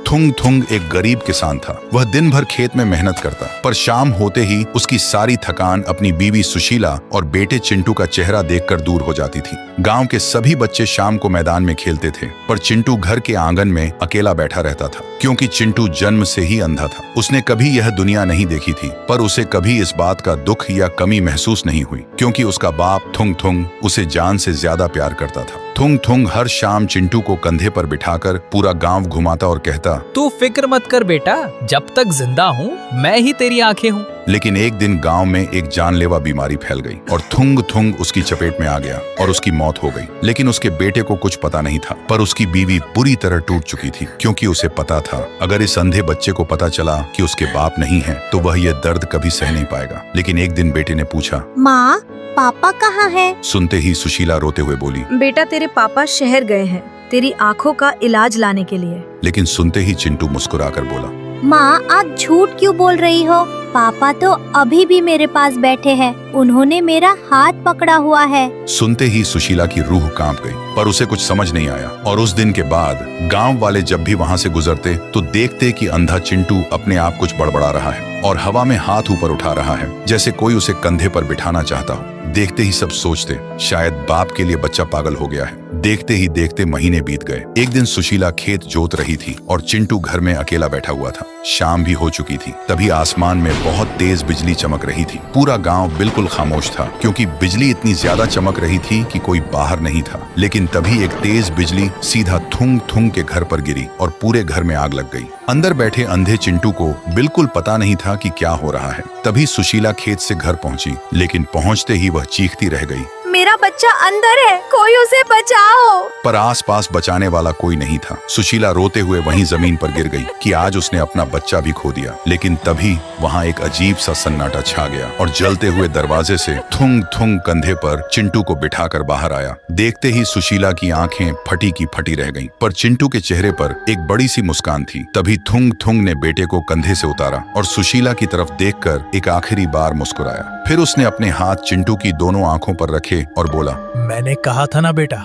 थुंग थुंग एक गरीब किसान था। वह दिन भर खेत में मेहनत करता, पर शाम होते ही उसकी सारी थकान अपनी बीवी सुशीला और बेटे चिंटू का चेहरा देखकर दूर हो जाती थी। गांव के सभी बच्चे शाम को मैदान में खेलते थे, पर चिंटू घर के आंगन में अकेला बैठा रहता था, क्योंकि चिंटू जन्म से ही अंधा था। उसने कभी यह दुनिया नहीं देखी थी, पर उसे कभी इस बात का दुख या कमी महसूस नहीं हुई, क्योंकि उसका बाप थुंग थुंग उसे जान से ज्यादा प्यार करता था। थुंग थुंग हर शाम चिंटू को कंधे पर बिठाकर पूरा गांव घुमाता और कहता, तू फिक्र मत कर बेटा, जब तक जिंदा हूँ मैं ही तेरी आंखें हूँ। लेकिन एक दिन गांव में एक जानलेवा बीमारी फैल गई और थुंग थुंग उसकी चपेट में आ गया और उसकी मौत हो गई। लेकिन उसके बेटे को कुछ पता नहीं था, पर उसकी बीवी बुरी तरह टूट चुकी थी, क्योंकि उसे पता था अगर इस अंधे बच्चे को पता चला कि उसके बाप नहीं है तो वह यह दर्द कभी सह नहीं पाएगा। लेकिन एक दिन बेटे ने पूछा, माँ पापा कहाँ है? सुनते ही सुशीला रोते हुए बोली, बेटा तेरे पापा शहर गए हैं तेरी आँखों का इलाज लाने के लिए। लेकिन सुनते ही चिंटू मुस्कुराकर बोला, माँ आप झूठ क्यों बोल रही हो? पापा तो अभी भी मेरे पास बैठे हैं, उन्होंने मेरा हाथ पकड़ा हुआ है। सुनते ही सुशीला की रूह कांप गई, पर उसे कुछ समझ नहीं आया। और उस दिन के बाद गांव वाले जब भी वहां से गुजरते तो देखते कि अंधा चिंटू अपने आप कुछ बड़बड़ा रहा है और हवा में हाथ ऊपर उठा रहा है, जैसे कोई उसे कंधे पर बिठाना चाहता हो। देखते ही सब सोचते शायद बाप के लिए बच्चा पागल हो गया है। देखते ही देखते महीने बीत गए। एक दिन सुशीला खेत जोत रही थी और चिंटू घर में अकेला बैठा हुआ था। शाम भी हो चुकी थी। तभी आसमान में बहुत तेज बिजली चमक रही थी। पूरा गांव बिल्कुल खामोश था, क्योंकि बिजली इतनी ज्यादा चमक रही थी कि कोई बाहर नहीं था। लेकिन तभी एक तेज बिजली सीधा थुंग थुंग के घर पर गिरी और पूरे घर में आग लग गई। अंदर बैठे अंधे चिंटू को बिल्कुल पता नहीं था कि क्या हो रहा है। तभी सुशीला खेत से घर पहुंची, लेकिन पहुंचते ही वह चीखती रह गई, मेरा बच्चा अंदर है, कोई उसे बचाओ। पर आसपास बचाने वाला कोई नहीं था। सुशीला रोते हुए वहीं जमीन पर गिर गई कि आज उसने अपना बच्चा भी खो दिया। लेकिन तभी वहां एक अजीब सा सन्नाटा छा गया और जलते हुए दरवाजे से थुंग थुंग कंधे पर चिंटू को बिठाकर बाहर आया। देखते ही सुशीला की आंखें फटी की फटी रह गईं, पर चिंटू के चेहरे पर एक बड़ी सी मुस्कान थी। तभी थुंग थुंग ने बेटे को कंधे से उतारा और सुशीला की तरफ देखकर एक आखिरी बार मुस्कुराया। फिर उसने अपने हाथ चिंटू की दोनों आंखों पर रखे और बोला, मैंने कहा था ना बेटा,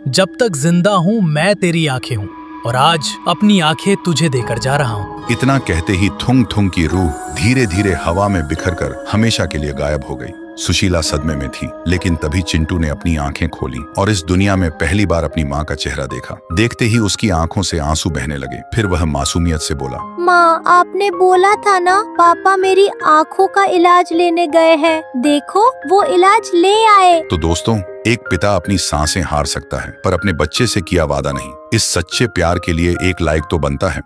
जब तक जिंदा हूँ मैं तेरी आंखें हूँ, और आज अपनी आंखें तुझे देकर जा रहा हूँ। इतना कहते ही थुंग थुंग की रूह धीरे धीरे हवा में बिखरकर हमेशा के लिए गायब हो गई। सुशीला सदमे में थी, लेकिन तभी चिंटू ने अपनी आंखें खोली और इस दुनिया में पहली बार अपनी माँ का चेहरा देखा। देखते ही उसकी आंखों से आंसू बहने लगे। फिर वह मासूमियत से बोला, माँ आपने बोला था ना पापा मेरी आँखों का इलाज लेने गए हैं, देखो वो इलाज ले आए। तो दोस्तों, एक पिता अपनी सांसें हार सकता है, पर अपने बच्चे से किया वादा नहीं। इस सच्चे प्यार के लिए एक लाइक तो बनता है।